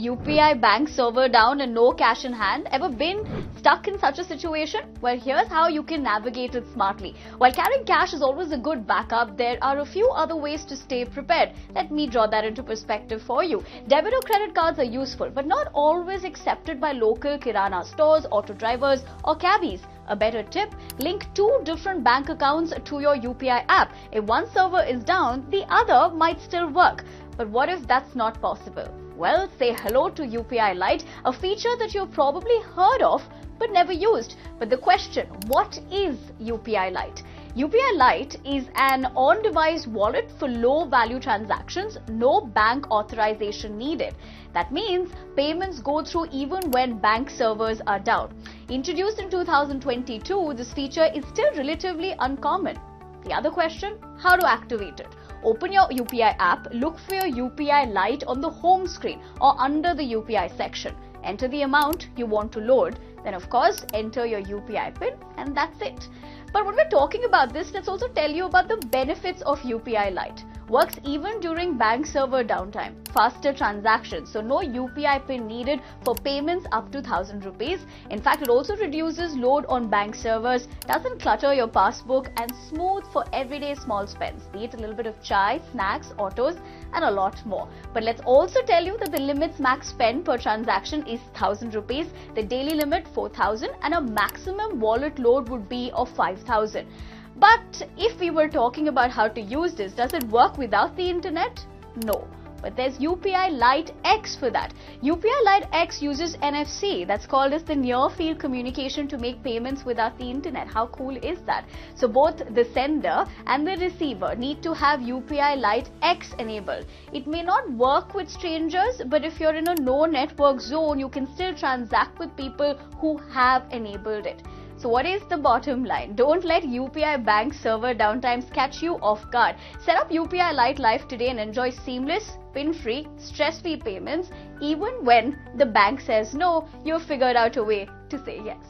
UPI bank server down and no cash in hand? Ever been stuck in such a situation? Well, here's how you can navigate it smartly. While carrying cash is always a good backup, there are a few other ways to stay prepared. Let me draw that into perspective for you. Debit or credit cards are useful, but not always accepted by local kirana stores, auto drivers or cabbies. A better tip, link two different bank accounts to your UPI app. If one server is down, the other might still work. But what if that's not possible? Well, say hello to UPI Lite, a feature that you've probably heard of but never used. But the question, what is UPI Lite? UPI Lite is an on-device wallet for low-value transactions, no bank authorization needed. That means payments go through even when bank servers are down. Introduced in 2022, this feature is still relatively uncommon. The other question, how to activate it? Open your UPI app, look for your UPI Lite on the home screen or under the UPI section. Enter the amount you want to load, then of course enter your UPI PIN, and that's it. But when we're talking about this, let's also tell you about the benefits of UPI Lite. Works even during bank server downtime. Faster transactions, so no UPI PIN needed for payments up to 1,000 rupees. In fact, it also reduces load on bank servers, doesn't clutter your passbook, and smooth for everyday small spends, be it a little bit of chai, snacks, autos, and a lot more. But let's also tell you that the limit's max spend per transaction is 1,000 rupees, the daily limit 4,000, and a maximum wallet load would be of 5,000. But if we were talking about how to use this, does it work without the internet? No. But there's UPI Lite X for that. UPI Lite X uses NFC, that's called as the near field communication, to make payments without the internet. How cool is that? So both the sender and the receiver need to have UPI Lite X enabled. It may not work with strangers, but if you're in a no network zone, you can still transact with people who have enabled it. So what is the bottom line? Don't let UPI bank server downtimes catch you off guard. Set up UPI Lite Live today and enjoy seamless, pin-free, stress-free payments. Even when the bank says no, you've figured out a way to say yes.